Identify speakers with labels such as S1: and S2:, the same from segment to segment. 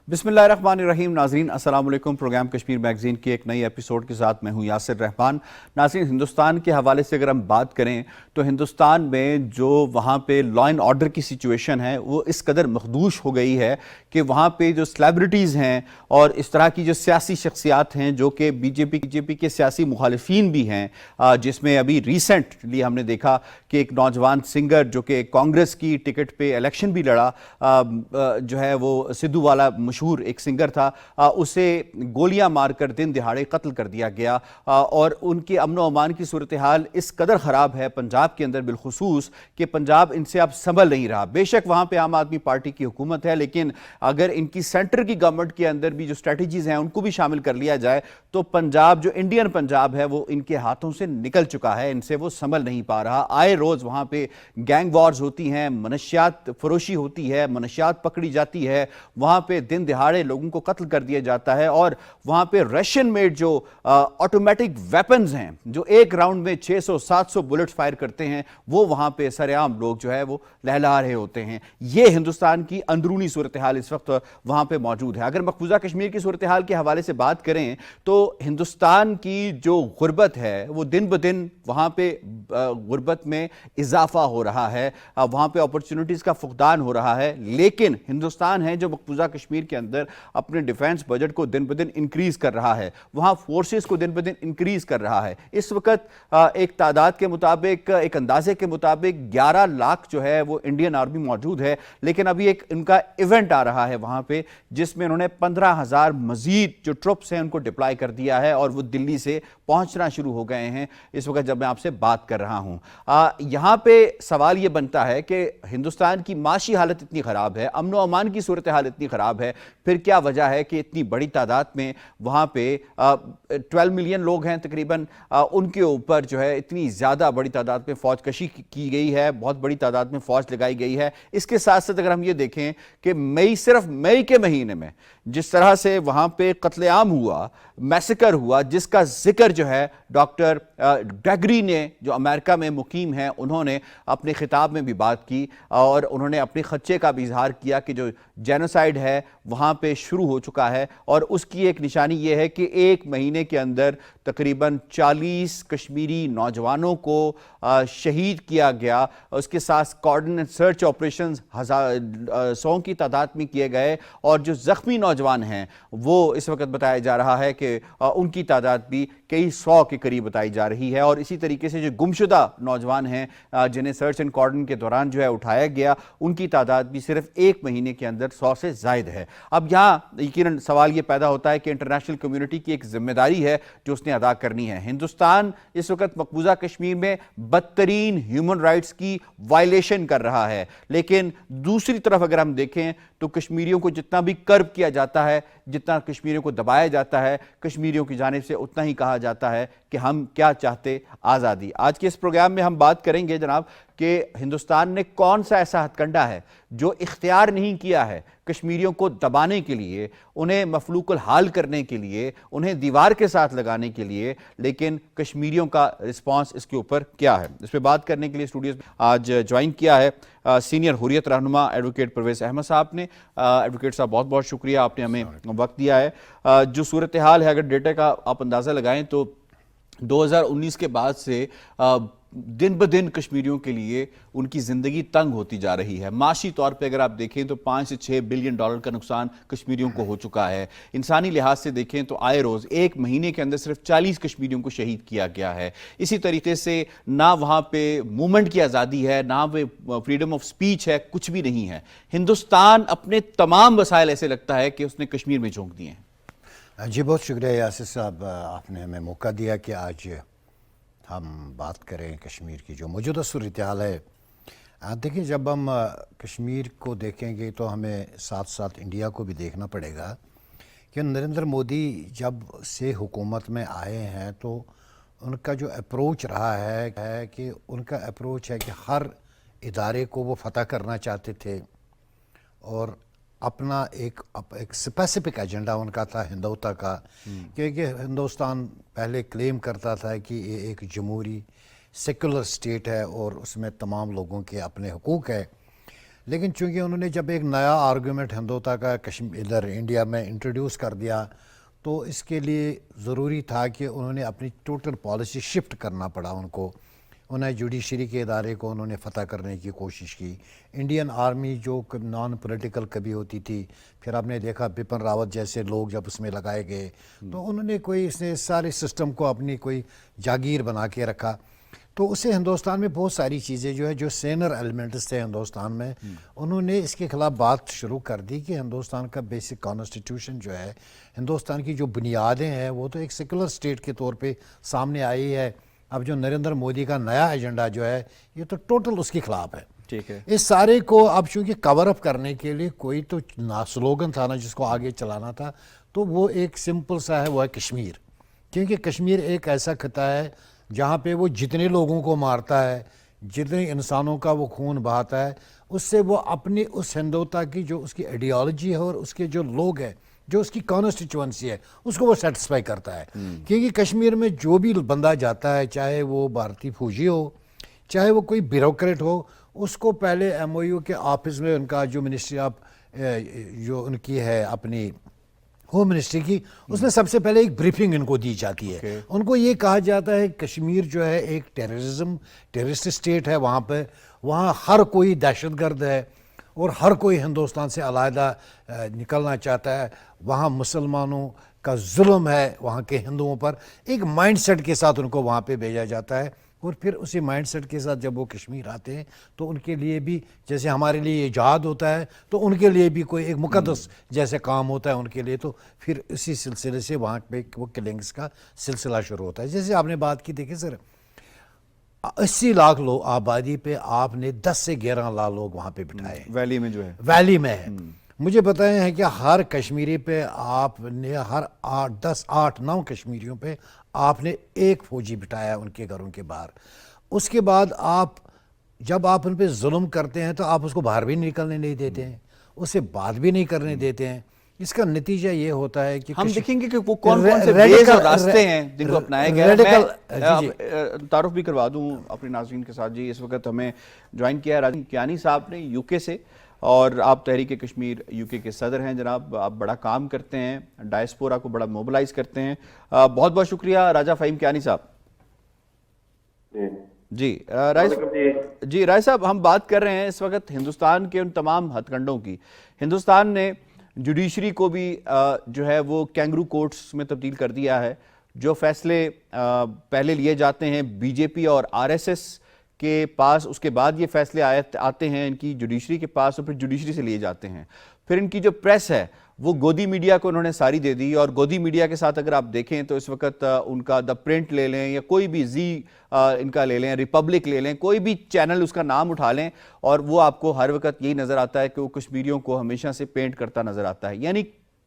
S1: بسم اللہ الرحمن الرحیم. ناظرین السلام علیکم. پروگرام کشمیر میگزین کے ایک نئی ایپیسوڈ کے ساتھ میں ہوں یاسر رحمان. ناظرین, ہندوستان کے حوالے سے اگر ہم بات کریں تو ہندوستان میں جو وہاں پہ لا اینڈ آرڈر کی سچویشن ہے وہ اس قدر مخدوش ہو گئی ہے کہ وہاں پہ جو سلیبریٹیز ہیں اور اس طرح کی جو سیاسی شخصیات ہیں جو کہ بی جے پی کے سیاسی مخالفین بھی ہیں, جس میں ابھی ریسنٹلی ہم نے دیکھا کہ ایک نوجوان سنگر جو کہ کانگریس کی ٹکٹ پہ الیکشن بھی لڑا, جو ہے وہ سدھو والا مشہور ایک سنگر تھا, اسے گولیاں مار کر دن دہاڑے قتل کر دیا گیا. اور ان کے امن و امان کی صورتحال اس قدر خراب ہے پنجاب کے اندر بالخصوص کہ پنجاب ان سے اب سنبھل نہیں رہا. بے شک وہاں پہ عام آدمی پارٹی کی حکومت ہے, لیکن اگر ان کی سینٹر کی گورنمنٹ کے اندر بھی جو اسٹریٹجیز ہیں ان کو بھی شامل کر لیا جائے تو پنجاب جو انڈین پنجاب ہے وہ ان کے ہاتھوں سے نکل چکا ہے, ان سے وہ سنبھل نہیں پا رہا. آئے روز وہاں پہ گینگ وارز ہوتی ہیں, منشیات فروشی ہوتی ہے, منشیات پکڑی جاتی ہے, وہاں پہ دن دہاڑے لوگوں کو قتل کر دیا جاتا ہے, اور وہاں پہ رشین میڈ جو آٹومیٹک ویپنز ہیں جو ایک راؤنڈ میں 600-700 بلٹس فائر کرتے ہیں وہ وہاں پہ سر عام لوگ جو ہے وہ لہلا رہے ہوتے ہیں. یہ ہندوستان کی اندرونی صورتحال اس وقت وہاں پہ موجود ہے. اگر مقبوضہ کشمیر کی صورتحال کے حوالے سے بات کریں تو ہندوستان کی جو غربت ہے وہ دن بدن وہاں پہ غربت میں اضافہ ہو رہا ہے, وہاں پہ اپرچونٹیز کا فقدان ہو رہا ہے. لیکن ہندوستان ہے جو مقبوضہ کشمیر کے اندر اپنے ڈیفنس بجٹ کو دن بدن انکریز کر رہا ہے, وہاں فورسز کو دن بدن انکریز کر رہا ہے. اس وقت ایک تعداد کے مطابق, ایک اندازے کے مطابق 11 لاکھ جو ہے وہ انڈین آرمی موجود ہے, لیکن ابھی ایک ان کا ایونٹ آ رہا ہے وہاں پہ جس میں انہوں نے 15,000 مزید جو ٹروپس ہیں ان کو ڈپلائی کر دیا ہے اور وہ دلی سے پہنچنا شروع ہو گئے ہیں اس وقت جب میں آپ سے بات کر رہا ہوں. یہاں پہ سوال یہ بنتا ہے کہ ہندوستان کی معاشی حالت اتنی خراب ہے, امن و امان کی صورتحال اتنی خراب ہے, پھر کیا وجہ ہے کہ اتنی بڑی تعداد میں وہاں پہ 12 ملین لوگ ہیں تقریباً, ان کے اوپر جو ہے اتنی زیادہ بڑی تعداد میں فوج کشی کی گئی ہے, بہت بڑی تعداد میں فوج لگائی گئی ہے. اس کے ساتھ ساتھ اگر ہم یہ دیکھیں کہ صرف مئی کے مہینے میں جس طرح سے وہاں پہ قتل عام ہوا, میسیکر ہوا, جس کا ذکر جو ہے ڈاکٹر ڈیگری نے جو امریکہ میں مقیم ہیں انہوں نے اپنے خطاب میں بھی بات کی, اور انہوں نے اپنے خدشے کا بھی اظہار کیا کہ جو جینوسائیڈ ہے وہاں پہ شروع ہو چکا ہے, اور اس کی ایک نشانی یہ ہے کہ ایک مہینے کے اندر تقریباً 40 کشمیری نوجوانوں کو شہید کیا گیا. اس کے ساتھ کوآرڈینیٹ سرچ آپریشنز 100 کی تعداد میں کیے گئے, اور جو زخمی نوجوان ہیں وہ اس وقت بتایا جا رہا ہے کہ ان کی تعداد بھی کئی 100 کے قریب بتائی جا رہی ہے. اور اسی طریقے سے جو گمشدہ نوجوان ہیں جنہیں سرچ اینڈ کوآرڈینیٹ کے دوران جو ہے اٹھایا گیا, ان کی تعداد بھی صرف ایک مہینے کے اندر 100 سے زائد ہے. اب یہاں یقیناً سوال یہ پیدا ہوتا ہے کہ انٹرنیشنل کمیونٹی کی ایک ذمہ داری ہے جو اس نے ادا کرنی ہے. ہندوستان اس وقت مقبوضہ کشمیر میں بدترین ہیومن رائٹس کی وائلیشن کر رہا ہے, لیکن دوسری طرف اگر ہم دیکھیں تو کشمیریوں کو جتنا بھی کرب کیا جاتا ہے, جتنا کشمیریوں کو دبایا جاتا ہے, کشمیریوں کی جانب سے اتنا ہی کہا جاتا ہے کہ ہم کیا چاہتے, آزادی. آج کے اس پروگرام میں ہم بات کریں گے جناب کہ ہندوستان نے کون سا ایسا ہتھ کنڈا ہے جو اختیار نہیں کیا ہے کشمیریوں کو دبانے کے لیے, انہیں مفلوق الحال کرنے کے لیے, انہیں دیوار کے ساتھ لگانے کے لیے, لیکن کشمیریوں کا رسپانس اس کے اوپر کیا ہے. اس پہ بات کرنے کے لیے اسٹوڈیوز آج جوائن کیا ہے سینئر حریت رہنما ایڈوکیٹ پرویز احمد صاحب نے. ایڈوکیٹ صاحب بہت بہت شکریہ, آپ نے ہمیں وقت دیا ہے. جو صورتحال ہے اگر ڈیٹا کا آپ اندازہ لگائیں تو 2019 کے بعد سے دن بدن کشمیریوں کے لیے ان کی زندگی تنگ ہوتی جا رہی ہے. معاشی طور پہ اگر آپ دیکھیں تو 5 سے 6 بلین ڈالر کا نقصان کشمیریوں کو ہو چکا ہے. انسانی لحاظ سے دیکھیں تو آئے روز ایک مہینے کے اندر صرف 40 کشمیریوں کو شہید کیا گیا ہے. اسی طریقے سے نہ وہاں پہ موومنٹ کی آزادی ہے, نہ فریڈم آف سپیچ ہے, کچھ بھی نہیں ہے. ہندوستان اپنے تمام وسائل ایسے لگتا ہے کہ اس نے کشمیر میں جھونک دیے ہیں.
S2: جی بہت شکریہ یاسر صاحب, آپ نے ہمیں موقع دیا کہ آج ہم بات کریں کشمیر کی جو موجودہ صورتحال ہے. دیکھیں, جب ہم کشمیر کو دیکھیں گے تو ہمیں ساتھ ساتھ انڈیا کو بھی دیکھنا پڑے گا کہ نریندر مودی جب سے حکومت میں آئے ہیں تو ان کا جو اپروچ رہا ہے کہ ان کا اپروچ ہے کہ ہر ادارے کو وہ فتح کرنا چاہتے تھے, اور اپنا ایک اسپیسیفک ایجنڈا ان کا تھا ہندوتا کا, کیونکہ ہندوستان پہلے کلیم کرتا تھا کہ یہ ایک جمہوری سیکولر اسٹیٹ ہے اور اس میں تمام لوگوں کے اپنے حقوق ہے. لیکن چونکہ انہوں نے جب ایک نیا آرگومنٹ ہندوتا کا ادھر انڈیا میں انٹروڈیوس کر دیا تو اس کے لیے ضروری تھا کہ انہوں نے اپنی ٹوٹل پالیسی شفٹ کرنا پڑا ان کو. انہیں جوڈیشری کے ادارے کو انہوں نے فتح کرنے کی کوشش کی. انڈین آرمی جو نان پولیٹیکل کبھی ہوتی تھی, پھر آپ نے دیکھا بپن راوت جیسے لوگ جب اس میں لگائے گئے تو انہوں نے کوئی اس نے سارے سسٹم کو اپنی کوئی جاگیر بنا کے رکھا. تو اسے ہندوستان میں بہت ساری چیزیں جو ہے جو سینر ایلیمنٹس تھے ہندوستان میں, انہوں نے اس کے خلاف بات شروع کر دی کہ ہندوستان کا بیسک کانسٹیٹیوشن جو ہے, ہندوستان کی جو بنیادیں ہیں وہ تو ایک سیکولر اسٹیٹ کے طور پہ سامنے آئی ہے. اب جو نریندر مودی کا نیا ایجنڈا جو ہے یہ تو ٹوٹل اس کے خلاف ہے.
S1: ٹھیک ہے,
S2: اس سارے کو اب چونکہ کور اپ کرنے کے لیے کوئی تو سلوگن تھا نا جس کو آگے چلانا تھا, تو وہ ایک سمپل سا ہے, وہ ہے کشمیر. کیونکہ کشمیر ایک ایسا خطہ ہے جہاں پہ وہ جتنے لوگوں کو مارتا ہے, جتنے انسانوں کا وہ خون بہاتا ہے, اس سے وہ اپنی اس ہندوتا کی جو اس کی آئیڈیالوجی ہے اور اس کے جو لوگ ہیں, جو اس کی کانسٹیچوئنسی ہے, اس کو وہ سیٹسفائی کرتا ہے. کیونکہ کشمیر میں جو بھی بندہ جاتا ہے, چاہے وہ بھارتی فوجی ہو, چاہے وہ کوئی بیوروکریٹ ہو, اس کو پہلے ایم او یو کے آفس میں ان کا جو منسٹری آف جو ان کی ہے اپنی ہوم منسٹری کی, اس میں سب سے پہلے ایک بریفنگ ان کو دی جاتی ہے. ان کو یہ کہا جاتا ہے کشمیر جو ہے ایک ٹیررسٹ اسٹیٹ ہے, وہاں پہ وہاں ہر کوئی دہشت گرد ہے اور ہر کوئی ہندوستان سے علیحدہ نکلنا چاہتا ہے. وہاں مسلمانوں کا ظلم ہے وہاں کے ہندوؤں پر. ایک مائنڈ سیٹ کے ساتھ ان کو وہاں پہ بھیجا جاتا ہے, اور پھر اسی مائنڈ سیٹ کے ساتھ جب وہ کشمیر آتے ہیں تو ان کے لیے بھی جیسے ہمارے لیے جہاد ہوتا ہے تو ان کے لیے بھی کوئی ایک مقدس جیسے کام ہوتا ہے ان کے لیے. تو پھر اسی سلسلے سے وہاں پہ وہ کلنگز کا سلسلہ شروع ہوتا ہے. جیسے آپ نے بات کی, دیکھیں سر 80 لاکھ لوگ آبادی پہ آپ نے 10 سے 11 لاکھ لوگ وہاں پہ بٹھائے
S1: ویلی میں جو ہے,
S2: ویلی میں ہے. مجھے بتائیں ہیں کہ ہر کشمیری پہ آپ نے ہر 10 8 9 کشمیریوں پہ آپ نے ایک فوجی بٹھایا ان کے گھروں کے باہر. اس کے بعد جب آپ ان پہ ظلم کرتے ہیں تو آپ اس کو باہر بھی نکلنے نہیں دیتے ہیں, اس سے بات بھی نہیں کرنے دیتے ہیں. اس کا نتیجہ یہ ہوتا ہے کہ
S1: ہم دیکھیں گے کہ وہ کون کون سے بیس اور راستے ہیں جن کو اپنایا گیا ہے. میں تعارف بھی کروا دوں اپنے ناظرین کے ساتھ. جی, اس وقت ہمیں جوائن کیا ہے راجن کیانی صاحب نے یو کے سے, اور آپ تحریک کشمیر یو کے صدر ہیں. جناب, آپ بڑا کام کرتے ہیں, ڈائسپورا کو بڑا موبلائز کرتے ہیں. بہت بہت شکریہ راجہ فہیم کیانی صاحب. جی رائے صاحب, ہم بات کر رہے ہیں اس وقت ہندوستان کے ان تمام ہتھ کنڈوں کی. ہندوستان نے جوڈیشری کو بھی جو ہے وہ کینگرو کورٹس میں تبدیل کر دیا ہے. جو فیصلے پہلے لیے جاتے ہیں بی جے پی اور آر ایس ایس کے پاس, اس کے بعد یہ فیصلے آتے ہیں ان کی جوڈیشری کے پاس, اور پھر جوڈیشری سے لیے جاتے ہیں. پھر ان کی جو پریس ہے وہ گودی میڈیا کو انہوں نے ساری دے دی, اور گودی میڈیا کے ساتھ اگر آپ دیکھیں تو اس وقت ان کا دا پرنٹ لے لیں یا کوئی بھی زی ان کا لے لیں, ریپبلک لے لیں, کوئی بھی چینل اس کا نام اٹھا لیں, اور وہ آپ کو ہر وقت یہی نظر آتا ہے کہ وہ کشمیریوں کو ہمیشہ سے پینٹ کرتا نظر آتا ہے. یعنی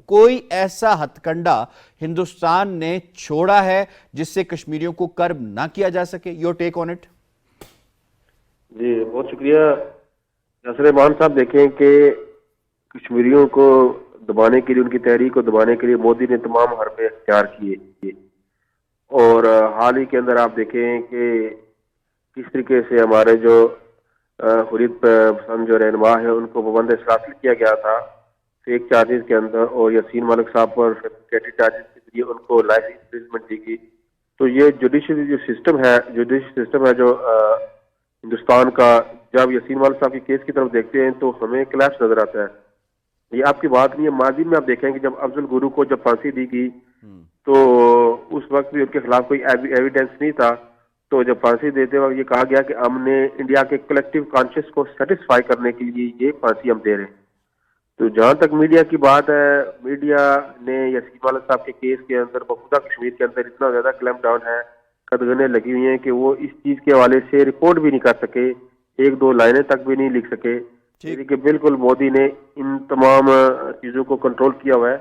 S1: کوئی ایسا ہتھ کنڈا ہندوستان نے چھوڑا ہے جس سے کشمیریوں کو کرب نہ کیا جا سکے. Your take on it.
S3: جی بہت شکریہ یاسر رحمان صاحب. دیکھیں کہ کشمیریوں کو دبانے کے لیے, ان کی تحریک کو دبانے کے لیے مودی نے تمام حربے اختیار کیے, اور حال ہی کے اندر آپ دیکھیں کہ کس طریقے سے ہمارے جو حریت پسند جو رہنما ہے ان کو پابند سراسل کیا گیا تھا فیک چارجز کے اندر, اور یاسین ملک صاحب پر فیبریکیٹڈ چارجز کے ذریعے ان کو لائف امپریزمنٹ دی گئی. تو یہ جوڈیشری جو سسٹم ہے جو ہندوستان کا, جب یاسین ملک صاحب کے کیس کی طرف دیکھتے ہیں تو ہمیں کلیپس نظر آتا ہے. یہ آپ کی بات نہیں ہے. ماضی میں آپ دیکھیں کہ جب افضل گرو کو جب پھانسی دی گئی تو اس وقت بھی ان کے خلاف کوئی ایویڈنس نہیں تھا. تو جب پھانسی دیتے وقت یہ کہا گیا کہ ہم نے انڈیا کے کلیکٹیو کانشیس کو سیٹسفائی کرنے کے لیے یہ پھانسی ہم دے رہے ہیں. تو جہاں تک میڈیا کی بات ہے, میڈیا نے یاسین ملک صاحب کے کیس کے اندر بخودہ کشمیر کے اندر اتنا زیادہ کلیمپ ڈاؤن ہے, قدغنیں لگی ہوئی ہیں کہ وہ اس چیز کے حوالے سے رپورٹ بھی نہیں کر سکے, 1-2 لائنیں تک بھی نہیں لکھ سکے. کہ بالکل مودی نے ان تمام چیزوں کو کنٹرول کیا ہوا ہے.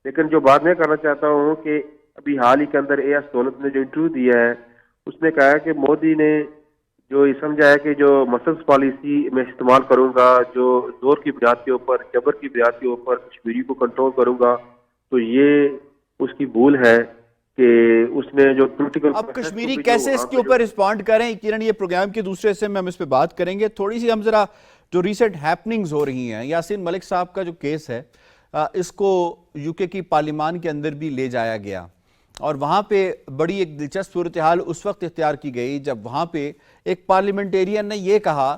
S3: لیکن جو بات میں کرنا چاہتا ہوں کہ ابھی حال ہی کے اندر اے ایس دولت نے جو انٹرویو دیا ہے اس نے کہا ہے کہ مودی نے جو یہ سمجھا ہے کہ جو مسلس پالیسی میں استعمال کروں گا, جو زور کی بنیاد کے اوپر, جبر کی بنیاد کے اوپر کشمیری کو کنٹرول کروں گا, تو یہ اس کی بھول ہے کہ اس نے جو پولیٹیکل.
S1: اب کشمیری کیسے اس کے اوپر رسپونڈ کریں, کرن یہ پروگرام کے دوسرے حصے میں ہم اس پہ بات کریں گے. تھوڑی سی ہم ذرا جو ریسنٹ ہیپننگز ہو رہی ہیں، یاسین ملک صاحب کا جو کیس ہے اس کو یو کے کی پارلیمان کے اندر بھی لے جایا گیا اور وہاں پہ بڑی ایک دلچسپ صورتحال اس وقت اختیار کی گئی جب وہاں پہ ایک پارلیمنٹیرین نے یہ کہا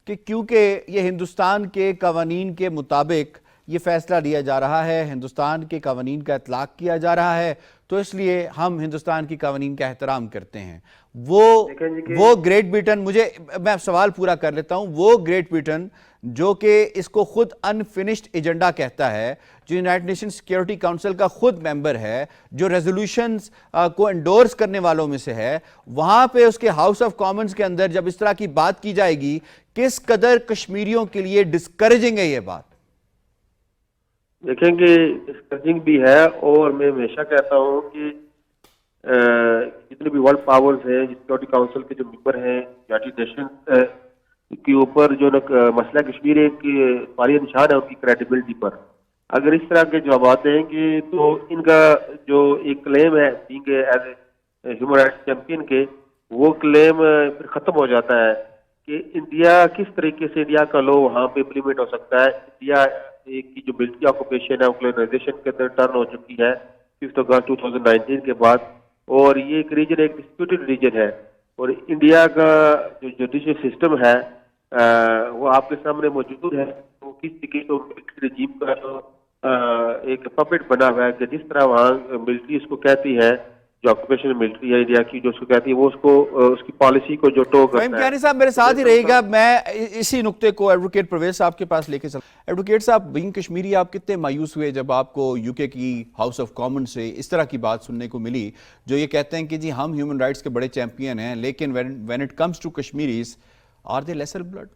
S1: کہ کیونکہ یہ ہندوستان کے قوانین کے مطابق یہ فیصلہ لیا جا رہا ہے، ہندوستان کے قوانین کا اطلاق کیا جا رہا ہے، تو اس لیے ہم ہندوستان کی قوانین کا احترام کرتے ہیں۔ وہ گریٹ بریٹن، میں سوال پورا کر لیتا ہوں، وہ گریٹ بریٹن جو کہ اس کو خود انفنشڈ ایجنڈا کہتا ہے، جو یونائٹڈ نیشن سیکیورٹی کاؤنسل کا خود ممبر ہے، جو ریزولوشنز کو انڈورس کرنے والوں میں سے ہے، وہاں پہ اس کے ہاؤس آف کامنز کے اندر جب اس طرح کی بات کی جائے گی، کس قدر کشمیریوں کے لیے ڈسکریجنگ ہے یہ بات؟
S3: دیکھیں گے ڈسکریجنگ بھی ہے، اور میں ہمیشہ کہتا ہوں کہ جتنے بھی ورلڈ پاورز ہیں، سیکورٹی کاؤنسل کے جو ممبر ہیں، یونائٹڈ نیشن کے اوپر جو مسئلہ کشمیر ایک پاری نشان ہے ان کی کریڈیبلٹی پر، اگر اس طرح کے جوابات دیں گے تو ان کا جو ایک کلیم ہے being as a human rights champion کے، وہ کلیم پھر ختم ہو جاتا ہے کہ انڈیا کس طریقے سے انڈیا کا لو وہاں پہ امپلیمنٹ ہو سکتا ہے۔ انڈیا کی جو ملٹری آکوپیشن ہے کولونائزیشن کے اندر ٹرن ہو چکی ہے 5 اگست 2019 کے بعد، اور یہ ایک ریجن ایک ڈسپیوٹڈ ریجن ہے، اور انڈیا کا جو جوڈیشل سسٹم ہے وہ آپ کے سامنے موجود ہے، وہ کس طریقے سے ملٹری رجیم کا ایک پپٹ بنا ہوا ہے کہ جس طرح وہاں ملٹری اس کو کہتی ہے، جو آکوپیشن ملٹری ہے انڈیا کی جو اس کو کہتی ہے، وہ اس کی پالیسی کو جو ٹو کرتا ہے۔
S1: فہیم کیانی صاحب میرے ساتھ ہی رہے گا، میں اسی نقطے کو ایڈوکیٹ پرویز صاحب کے پاس لے کے چلتا ہوں۔ ایڈوکیٹ صاحب، بینگ کشمیری آپ کتنے مایوس ہوئے جب آپ کو یو کے کی ہاؤس آف کامن سے اس طرح کی بات سننے کو ملی جو یہ کہتے ہیں کہ جی ہم ہیومن رائٹس کے بڑے چیمپئن ہیں، لیکن when it comes to Kashmiris are they lesser blood?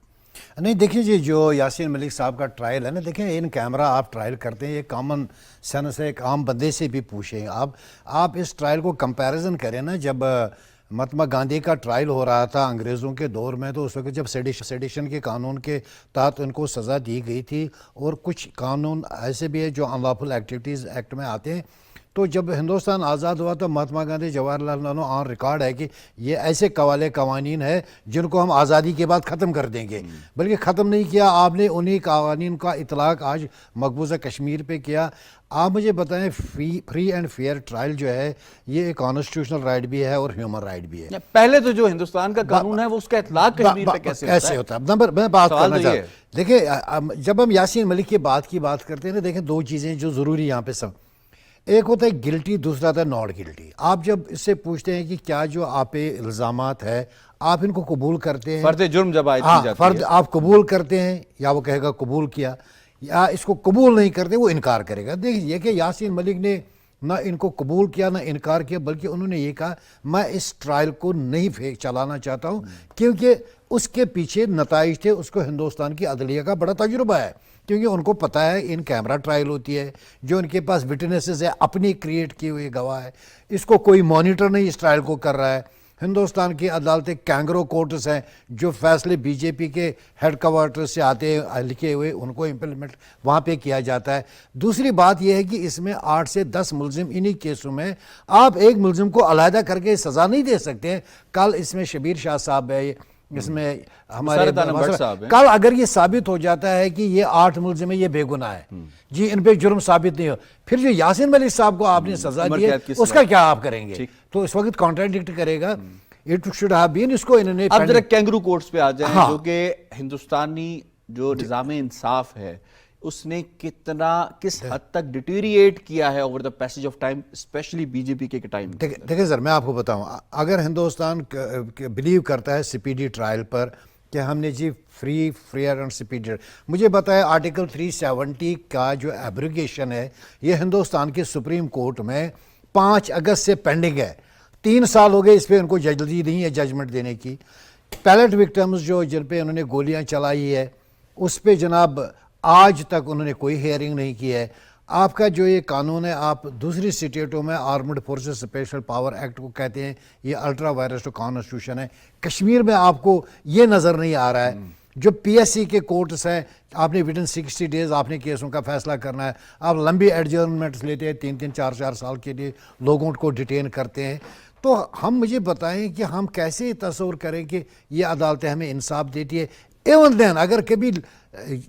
S2: نہیں دیکھیں جی، جو یاسین ملک صاحب کا ٹرائل ہے نا، دیکھیں ان کیمرہ آپ ٹرائل کرتے ہیں، یہ کامن سینس ہے، ایک عام بندے سے بھی پوچھیں آپ اس ٹرائل کو کمپیریزن کریں نا، جب مہاتما گاندھی کا ٹرائل ہو رہا تھا انگریزوں کے دور میں، تو اس وقت جب سیڈیشن کے قانون کے تحت ان کو سزا دی گئی تھی، اور کچھ قانون ایسے بھی ہیں جو انلافل ایکٹیویٹیز ایکٹ میں آتے ہیں، تو جب ہندوستان آزاد ہوا تو مہاتما گاندھی جواہر لال نہرو آن ریکارڈ ہے کہ یہ ایسے قوانین ہے جن کو ہم آزادی کے بعد ختم کر دیں گے، بلکہ ختم نہیں کیا آپ نے، انہی قوانین کا اطلاق آج مقبوضہ کشمیر پہ کیا۔ آپ مجھے بتائیں فری اینڈ فیئر ٹرائل جو ہے یہ ایک کانسٹیٹیوشنل رائٹ بھی ہے اور ہیومن رائٹ بھی ہے۔
S1: پہلے تو جو ہندوستان کا قانون ہے وہ اس کا اطلاق کشمیر پہ کیسے ہوتا ہے؟
S2: میں بات کرنا چاہتا ہوں، دیکھیں جب ہم یاسین ملک کی بات کرتے ہیں نا، دیکھیں دو چیزیں جو ضروری یہاں پہ ایک ہوتا ہے گلٹی، دوسرا ہوتا ہے ناٹ گلٹی۔ آپ جب اس سے پوچھتے ہیں کہ کیا جو آپ پہ الزامات ہے آپ ان کو قبول کرتے ہیں،
S1: فرد جرم جب عائد کی جاتی ہے،
S2: فرد آپ قبول کرتے ہیں، یا وہ کہے گا قبول کیا، یا اس کو قبول نہیں کرتے وہ انکار کرے گا۔ دیکھیے کہ یاسین ملک نے نہ ان کو قبول کیا نہ انکار کیا، بلکہ انہوں نے یہ کہا میں اس ٹرائل کو نہیں چلانا چاہتا ہوں، کیونکہ اس کے پیچھے نتائج تھے، اس کو ہندوستان کی عدلیہ کا بڑا تجربہ ہے، کیونکہ ان کو پتہ ہے ان کیمرہ ٹرائل ہوتی ہے، جو ان کے پاس وٹنسز ہے اپنی کریٹ کیے ہوئے گواہ ہے، اس کو کوئی مانیٹر نہیں اس ٹرائل کو کر رہا ہے۔ ہندوستان کی عدالتیں کینگرو کورٹس ہیں، جو فیصلے بی جے پی کے ہیڈ کوارٹر سے آتے ہیں لکھے ہوئے، ان کو امپلیمنٹ وہاں پہ کیا جاتا ہے۔ دوسری بات یہ ہے کہ اس میں 8 سے 10 ملزم انہی کیسوں میں، آپ ایک ملزم کو علیحدہ کر کے سزا نہیں دے سکتے ہیں۔ کل اس میں شبیر شاہ صاحب ہے، اس میں ہمارے کل اگر یہ ثابت ہو جاتا ہے کہ یہ 8 ملزم ہے، یہ بے گناہ ہے جی، ان پہ جرم ثابت نہیں ہو، پھر جو یاسین ملک صاحب کو آپ نے سزا دی ہے اس کا کیا آپ کریں گے؟ تو اس وقت کانٹراڈکٹ کرے گا۔ اٹ شوڈ ہیو بین، اس کو انہوں نے
S1: اب ذرا کینگرو کورٹس پہ آ جائیں، جو کہ ہندوستانی جو نظام انصاف ہے اس نے کس حد تک ڈیٹیریٹ کیا ہے over the passage of time, especially B J P کے ٹائم۔
S2: دیکھیں سر، میں آپ کو بتاؤں، اگر ہندوستان بلیو کرتا ہے سپیڈی ٹرائل پر کہ ہم نے جی فری، فیئر اینڈ سپیڈی، مجھے بتایا آرٹیکل 370 کا جو ایبریگیشن ہے یہ ہندوستان کے سپریم کورٹ میں 5 اگست سے پینڈنگ ہے، 3 سال ہو گئے اس پہ ان کو جلدی نہیں ہے ججمنٹ دینے کی۔ پیلٹ وکٹمز جو جن پہ انہوں نے گولیاں چلائی ہے اس پہ جناب آج تک انہوں نے کوئی ہیئرنگ نہیں کی ہے۔ آپ کا جو یہ قانون ہے، آپ دوسری اسٹیٹوں میں armed forces special power act کو کہتے ہیں، یہ الٹرا وائرس ٹو کانسٹیٹیوشن ہے، کشمیر میں آپ کو یہ نظر نہیں آ رہا ہے۔ جو پی ایس سی کے کورٹس ہیں، آپ نے ودن 60 ڈیز آپ نے کیسوں کا فیصلہ کرنا ہے، آپ لمبی ایڈجرنمنٹس لیتے ہیں، 3 4 سال کے لیے لوگوں کو ڈیٹین کرتے ہیں۔ تو ہم مجھے بتائیں کہ ہم کیسے تصور کریں کہ یہ عدالتیں ہمیں انصاف دیتی ہے؟ ایون دین اگر کبھی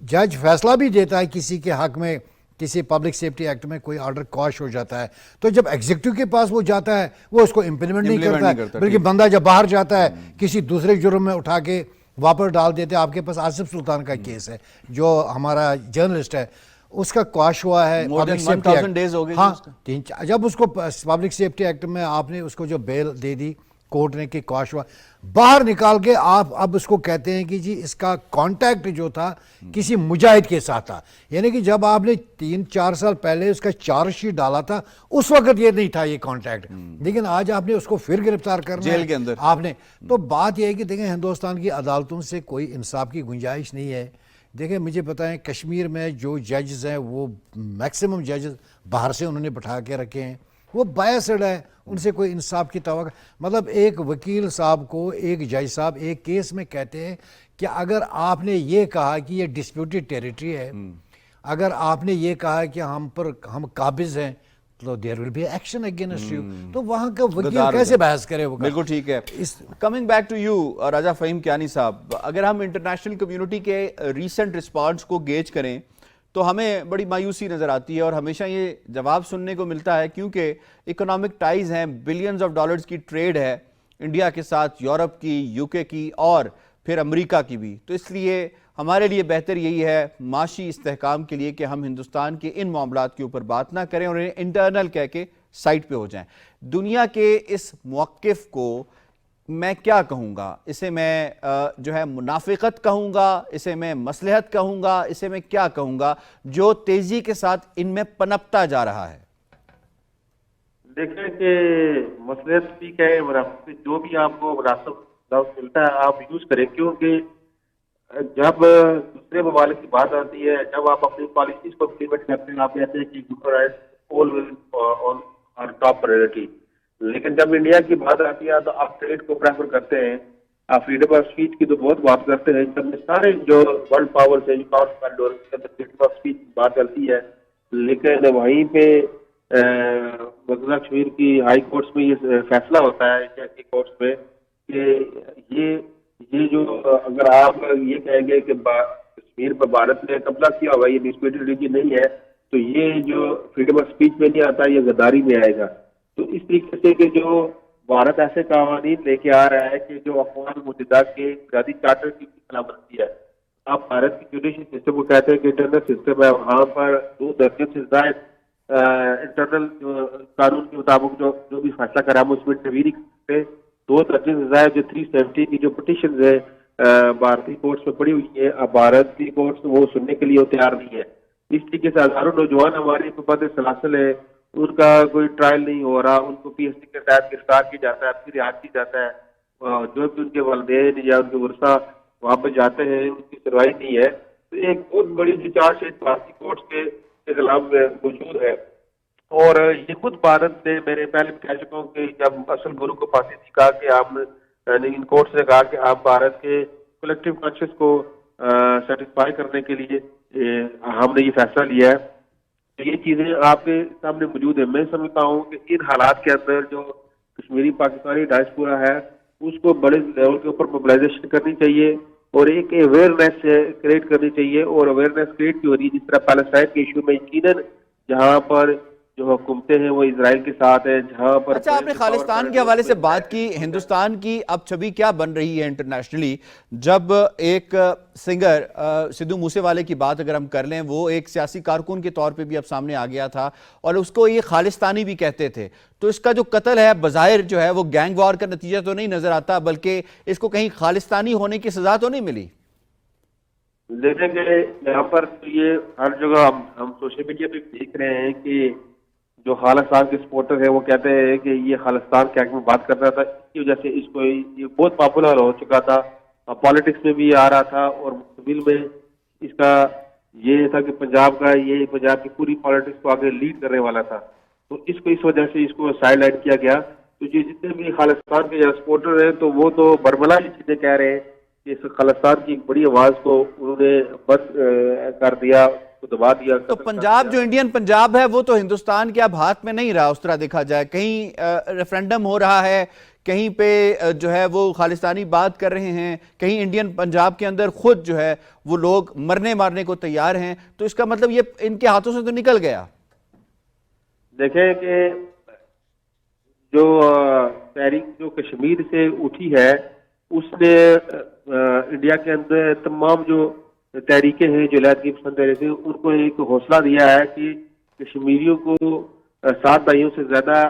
S2: جج فیصلہ بھی دیتا ہے کسی کے حق میں، کسی پبلک سیفٹی ایکٹ میں کوئی آرڈر کوش ہو جاتا ہے، تو جب ایگزیکٹو کے پاس وہ جاتا ہے وہ اس کو امپلیمنٹ نہیں کرتا ہے، بلکہ بندہ جب باہر جاتا ہے کسی دوسرے جرم میں اٹھا کے واپس ڈال دیتے ہیں۔ آپ کے پاس آصف سلطان کا کیس ہے جو ہمارا جرنلسٹ ہے، اس کا کوش ہوا ہے پبلک سیفٹی ایکٹ، ہاں جب اس کو پبلک سیفٹی ایکٹ میں آپ نے اس کو جو بیل دے دی کورٹ نے کہ کوش ہوا، باہر نکال کے آپ اب اس کو کہتے ہیں کہ جی اس کا کانٹیکٹ جو تھا کسی مجاہد کے ساتھ تھا، یعنی کہ جب آپ نے 3-4 سال پہلے اس کا چارج شیٹ ڈالا تھا اس وقت یہ نہیں تھا یہ کانٹیکٹ، لیکن آج آپ نے اس کو پھر گرفتار کرنا
S1: جیل کے اندر
S2: آپ نے، تو بات یہ ہے کہ دیکھیں ہندوستان کی عدالتوں سے کوئی انصاف کی گنجائش نہیں ہے۔ دیکھیں مجھے بتائیں کشمیر میں جو ججز ہیں وہ میکسیمم ججز باہر سے انہوں نے بٹھا کے رکھے ہیں، وہ بائسڈ ہے، ان سے کوئی انصاف کی توقع، مطلب ایک وکیل صاحب کو ایک جج صاحب ایک کیس میں کہتے ہیں کہ اگر آپ نے یہ کہا کہ یہ ڈسپیوٹڈ ٹیریٹری ہے، اگر آپ نے یہ کہا کہ ہم قابض ہیں تو there will be action against you, تو وہاں کا وکیل کیسے بحث کرے؟ وہ
S1: بالکل ٹھیک ہے۔ کمنگ بیک ٹو یو راجہ فہیم کیانی صاحب، اگر ہم انٹرنیشنل کمیونٹی کے ریسنٹ رسپانس کو گیج کریں تو ہمیں بڑی مایوسی نظر آتی ہے، اور ہمیشہ یہ جواب سننے کو ملتا ہے کیونکہ اکنامک ٹائز ہیں، بلینز آف ڈالرز کی ٹریڈ ہے انڈیا کے ساتھ، یورپ کی، یو کے کی اور پھر امریکہ کی بھی، تو اس لیے ہمارے لیے بہتر یہی ہے معاشی استحکام کے لیے کہ ہم ہندوستان کے ان معاملات کے اوپر بات نہ کریں اور انہیں انٹرنل کہہ کے سائٹ پہ ہو جائیں۔ دنیا کے اس موقف کو میں کیا کہوں گا؟ اسے میں جو ہے منافقت کہوں گا، اسے میں مصلحت کہوں گا، اسے میں کیا کہوں گا جو تیزی کے ساتھ ان میں پنپتا جا رہا ہے؟
S3: دیکھیں کہ مصلحت بھی کہیں منافقت، جو بھی آپ کو مناسب لفظ ملتا ہے آپ یوز کریں، کیونکہ جب دوسرے ممالک کی بات آتی ہے، جب آپ اپنی پالیسیز کو امپلیمنٹ کرتے ہیں، آپ کہتے ہیں کہ human rights all on top priority, لیکن جب انڈیا کی بات آتی ہے تو آپ ٹریڈ کو پریفر کرتے ہیں، آپ فریڈم آف اسپیچ کی تو بہت بات کرتے ہیں، جب میں سارے جو ورلڈ پاور سے فریڈم آف اسپیچ کی بات چلتی ہے، لیکن وہیں پہ مقبوضہ کشمیر کی ہائی کورٹس میں یہ فیصلہ ہوتا ہے ایشیا کی کورٹس میں کہ یہ جو اگر آپ یہ کہیں گے کہ کشمیر پر بھارت نے قبضہ کیا ہوا یہ ڈسپیوٹڈ ریجن نہیں ہے تو یہ جو فریڈم آف اسپیچ میں نہیں آتا یہ غداری میں آئے گا۔ تو اس طریقے سے کہ جو بھارت ایسے قوانین لے کے آ رہا ہے کہ جو اقوام متحدہ کے بنیادی چارٹر کی خلاف ورزی ہے، آپ بھارت کی جوڈیشل سسٹم کو کہتے ہیں کہ انٹرنل سسٹم ہے، وہاں پر 2 درجن سے زائد انٹرنل قانون کے مطابق جو بھی فیصلہ کرا ہم اس میں انٹرویو کرتے، 2 درجن سے زائد جو 370 کی جو پٹیشنز ہے بھارتی کورٹس میں پڑی ہوئی ہے، اب بھارت کی کورٹس وہ سننے کے لیے وہ تیار نہیں ہے۔ اس طریقے سے ہزاروں نوجوان ہمارے پد سلاسل ہے، ان کا کوئی ٹرائل نہیں ہو رہا، ان کو پی ایس ٹی کے تحت گرفتار کیا جاتا ہے، پھر رہا کیا جاتا ہے، جو بھی ان کے والدین یا ان کے ورثہ وہاں پہ جاتے ہیں ان کی سنوائی نہیں ہے۔ تو ایک بہت بڑی جو چارج شیٹ بھارتی کورٹس کے خلاف موجود ہے، اور یہ خود بھارت نے میرے پہلے بھی کہہ چکا ہوں کہ جب اصل گرو کو پھانسی تھی کہا کہ آپ ان کورٹس نے کہا کہ آپ بھارت کے کلیکٹیو کانشیس کو سیٹسفائی کرنے کے لیے ہم نے یہ فیصلہ لیا ہے۔ یہ چیزیں آپ کے سامنے موجود ہیں۔ میں سمجھتا ہوں کہ ان حالات کے اندر جو کشمیری پاکستانی ڈائسپورا ہے اس کو بڑے لیول کے اوپر موبلائزیشن کرنی چاہیے اور ایک اویئرنیس کریٹ کرنی چاہیے، اور اویئرنیس کریٹ کی ہو رہی ہے جس طرح پیلسٹائن کے ایشو میں یقیناً جہاں پر جو حکومتیں ہیں وہ اسرائیل کے ساتھ ہیں، جہاں پر
S1: اچھا، آپ نے خالستان کے حوالے سے بات کی، ہندوستان کی اب چھوی کیا بن رہی ہے انٹرنیشنلی؟ جب ایک سنگر سدھو موسے والے کی بات اگر ہم کر لیں، وہ ایک سیاسی کارکن کے طور پہ بھی اب سامنے آ گیا تھا اور اس کو یہ خالستانی بھی کہتے تھے، تو اس کا جو قتل ہے بظاہر جو ہے وہ گینگ وار کا نتیجہ تو نہیں نظر آتا، بلکہ اس کو کہیں خالستانی ہونے کی سزا تو نہیں ملی؟
S3: دیکھیں کہ یہاں پر یہ ہر جگہ ہم سوشل میڈیا پہ دیکھ رہے ہیں کہ جو خالستان کے سپورٹر ہیں وہ کہتے ہیں کہ یہ خالستان کے حق میں بات کر رہا تھا، اس کی وجہ سے اس کو یہ بہت پاپولر ہو چکا تھا، پالیٹکس میں بھی آ رہا تھا، اور مستقبل میں اس کا یہ تھا کہ پنجاب کی پوری پالیٹکس کو آگے لیڈ کرنے والا تھا، تو اس وجہ سے اس کو سائڈ لائن کیا گیا۔ تو یہ جتنے بھی خالستان کے سپورٹر ہیں تو وہ تو برملا یہ چیزیں کہہ رہے ہیں کہ اس خالستان کی ایک بڑی آواز کو انہوں نے بند کر دیا، دبا دیا۔
S1: تو پنجاب جو انڈین پنجاب ہے وہ تو ہندوستان کے اب ہاتھ میں نہیں رہا، اس طرح دیکھا جائے، کہیں ریفرینڈم ہو رہا ہے، کہیں پہ جو ہے وہ خالستانی بات کر رہے ہیں، کہیں انڈین پنجاب کے اندر خود جو ہے وہ لوگ مرنے مارنے کو تیار ہیں، تو اس کا مطلب یہ ان کے ہاتھوں سے تو نکل گیا۔
S3: دیکھیں کہ جو تحریک جو کشمیر سے اٹھی ہے اس نے انڈیا کے اندر تمام جو تحریکیں ہیں جو علیحدگی پسند تحریکیں ان کو ایک حوصلہ دیا ہے کہ کشمیریوں کو 7 دہائیوں سے زیادہ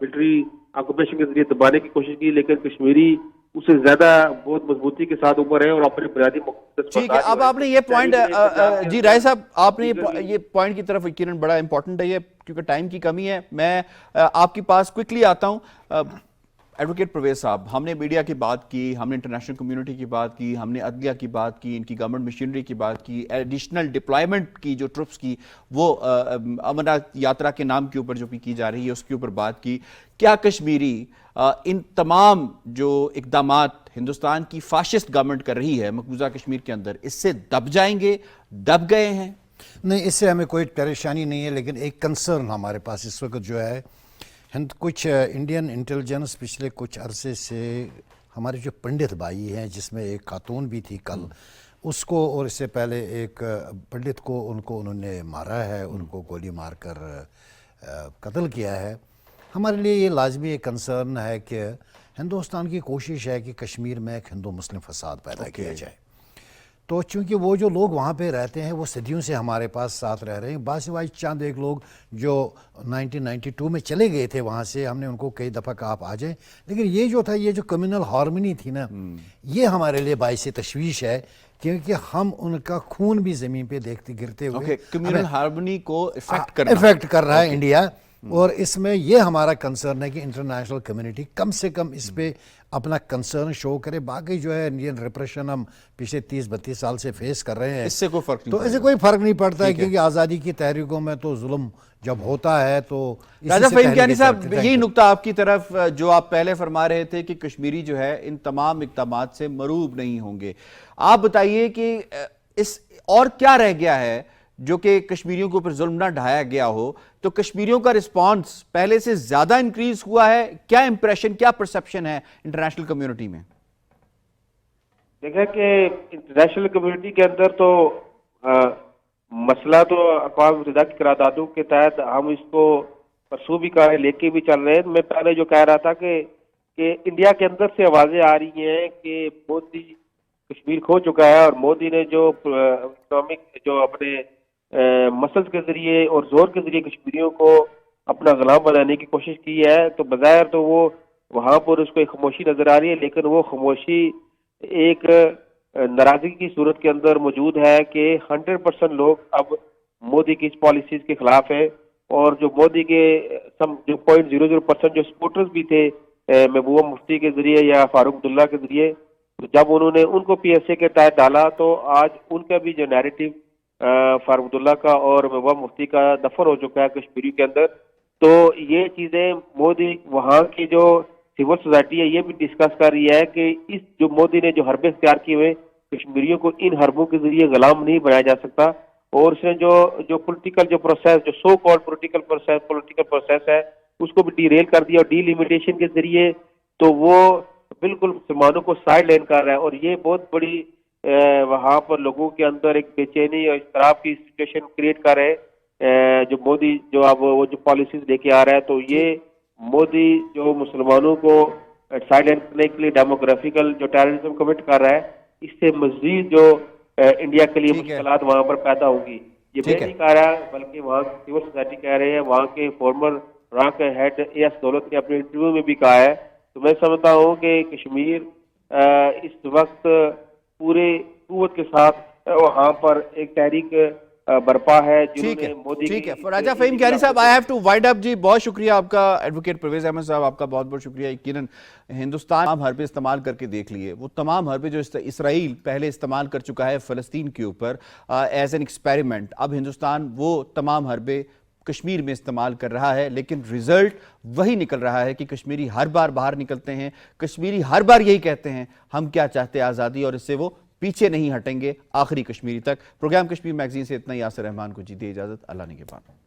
S3: ملٹری آکوپیشن کے ذریعے دبانے کی کوشش کی، لیکن کشمیری اس سے زیادہ بہت مضبوطی کے ساتھ اوپر ہے اور اپنے بنیادی مقصد۔
S1: ٹھیک ہے، اب آپ نے یہ پوائنٹ جی رائے صاحب، آپ نے یہ پوائنٹ کی طرف یقیناً بڑا امپورٹنٹ ہے یہ، کیونکہ ٹائم کی کمی ہے، میں آپ کے پاس کوئکلی آتا ہوں۔ ایڈوکیٹ پرویز صاحب، ہم نے میڈیا کی بات کی، ہم نے انٹرنیشنل کمیونٹی کی بات کی، ہم نے عدلیہ کی بات کی، ان کی گورنمنٹ مشینری کی بات کی، ایڈیشنل ڈپلائمنٹ کی جو ٹرپس کی وہ امرناتھ یاترا کے نام کے اوپر جو بھی کی جا رہی ہے اس کے اوپر بات کی۔ کیا کشمیری ان تمام جو اقدامات ہندوستان کی فاشسٹ گورنمنٹ کر رہی ہے مقبوضہ کشمیر کے اندر، اس سے دب جائیں گے، دب گئے ہیں؟
S2: نہیں، اس سے ہمیں کوئی پریشانی نہیں ہے، لیکن ایک کنسرن ہمارے پاس اس وقت جو ہے، کچھ انڈین انٹیلیجنس پچھلے کچھ عرصے سے ہمارے جو پنڈت بھائی ہیں، جس میں ایک خاتون بھی تھی کل، اس کو اور اس سے پہلے ایک پنڈت کو انہوں نے مارا ہے، ان کو گولی مار کر قتل کیا ہے۔ ہمارے لیے یہ لازمی ایک کنسرن ہے کہ ہندوستان کی کوشش ہے کہ کشمیر میں ایک ہندو مسلم فساد پیدا کیا جائے، تو چونکہ وہ جو لوگ وہاں پہ رہتے ہیں وہ صدیوں سے ہمارے پاس ساتھ رہ رہے ہیں، بعض سوائے چند ایک لوگ جو 1992 میں چلے گئے تھے وہاں سے، ہم نے ان کو کئی دفعہ کہا آپ آ جائیں، لیکن یہ جو تھا، یہ جو کمیونل ہارمنی تھی نا، یہ ہمارے لیے باعث تشویش ہے، کیونکہ ہم ان کا خون بھی زمین پہ دیکھتے گرتے ہوئے
S1: کمیونل ہارمنی کو
S2: افیکٹ کر رہا ہے انڈیا، اور اس میں یہ ہمارا کنسرن ہے کہ انٹرنیشنل کمیونٹی کم سے کم اس پہ اپنا کنسرن شو کرے۔ باقی جو ہے انڈین ریپریشن ہم پچھلے 30-32 سال سے فیس کر رہے ہیں،
S1: اس سے کوئی فرق نہیں،
S2: تو اس سے کوئی فرق نہیں پڑتا ہے، کیونکہ آزادی کی تحریکوں میں تو ظلم جب ہوتا ہے تو
S1: راجہ فہیم کیانی صاحب، یہی نقطہ آپ کی طرف جو آپ پہلے فرما رہے تھے کہ کشمیری جو ہے ان تمام اقدامات سے مروب نہیں ہوں گے، آپ بتائیے کہ اس اور کیا رہ گیا ہے جو کہ کشمیریوں کے اوپر ظلم نہ ڈھایا گیا ہو، تو کشمیریوں کا رسپانس پہلے سے زیادہ انکریز ہوا ہے؟ کیا امپریشن، کیا پرسپشن ہے انٹرنیشنل کمیونٹی میں؟
S3: دیکھیں کہ انٹرنیشنل کمیونٹی کے اندر تو مسئلہ تو اقوام متحدہ کی قراردادوں کے تحت ہم اس کو پرسو بھی کر لے کے بھی چل رہے ہیں۔ میں پہلے جو کہہ رہا تھا کہ انڈیا کے اندر سے آوازیں آ رہی ہیں کہ مودی کشمیر کھو چکا ہے، اور مودی نے جو اکنامک جو اپنے مسلز کے ذریعے اور زور کے ذریعے کشمیریوں کو اپنا غلام بنانے کی کوشش کی ہے، تو بظاہر تو وہ وہاں پر اس کو ایک خاموشی نظر آ رہی ہے، لیکن وہ خاموشی ایک ناراضگی کی صورت کے اندر موجود ہے کہ 100% لوگ اب مودی کی اس پالیسیز کے خلاف ہیں، اور جو مودی کے جو 0.00% جو سپورٹرز بھی تھے محبوبہ مفتی کے ذریعے یا فاروق عبداللہ کے ذریعے، جب انہوں نے ان کو پی ایس اے کے تحت ڈالا تو آج ان کا بھی جو نیریٹو فاروق عبداللہ کا اور محبوبہ مفتی کا دفن ہو چکا ہے کشمیری کے اندر۔ تو یہ چیزیں مودی وہاں کی جو سول سوسائٹی ہے یہ بھی ڈسکس کر رہی ہے کہ اس جو مودی نے جو حربے اختیار کیے ہوئے کشمیریوں کو ان حربوں کے ذریعے غلام نہیں بنایا جا سکتا، اور اس نے جو پولیٹیکل جو پروسیس جو سو کالڈ پولیٹیکل پروسیس ہے اس کو بھی ڈی ریل کر دیا، اور ڈی لیمیٹیشن کے ذریعے تو وہ بالکل مسلمانوں کو سائڈ لائن کر رہا ہے، اور یہ بہت بڑی وہاں پر لوگوں کے اندر ایک بے چینی اور اضطراب کی سچویشن کریٹ کر رہے ہیں جو مودی جو اب وہ جو پالیسیز لے کے آ رہا ہے۔ تو یہ مودی جو مسلمانوں کو سائڈ لائن کرنے کے لیے ڈیموگرافیکل جو ٹیررزم کمٹ کر رہا ہے، اس سے مزید جو انڈیا کے لیے مشکلات وہاں پر پیدا ہوگی، یہ میں نہیں کہہ رہا بلکہ وہاں سول سوسائٹی کہہ رہے ہیں، وہاں کے فارمر رانک ہیڈ اے ایس دولت نے اپنے انٹرویو میں بھی کہا ہے۔ تو میں سمجھتا ہوں کہ کشمیر اس وقت پورے قوت کے ساتھ وہاں پر ایک تحریک برپا ہے جنہوں نے مودی کی۔
S1: ٹھیک ہے، راجہ فہیم کیانی صاحب، آئی ہیو ٹو وائنڈ اپ جی، بہت شکریہ آپ کا، ایڈوکیٹ پرویز احمد صاحب آپ کا بہت بہت شکریہ۔ یقیناً ہندوستان تمام حربے استعمال کر کے دیکھ لیے، وہ تمام حربے جو اسرائیل پہلے استعمال کر چکا ہے فلسطین کے اوپر ایز این ایکسپیریمنٹ، اب ہندوستان وہ تمام حربے کشمیر میں استعمال کر رہا ہے، لیکن ریزلٹ وہی نکل رہا ہے کہ کشمیری ہر بار باہر نکلتے ہیں، کشمیری ہر بار یہی کہتے ہیں ہم کیا چاہتے ہیں آزادی، اور اس سے وہ پیچھے نہیں ہٹیں گے آخری کشمیری تک۔ پروگرام کشمیر میگزین سے اتنا ہی، یاسر رحمان کو جی دے اجازت، اللہ نگہبان۔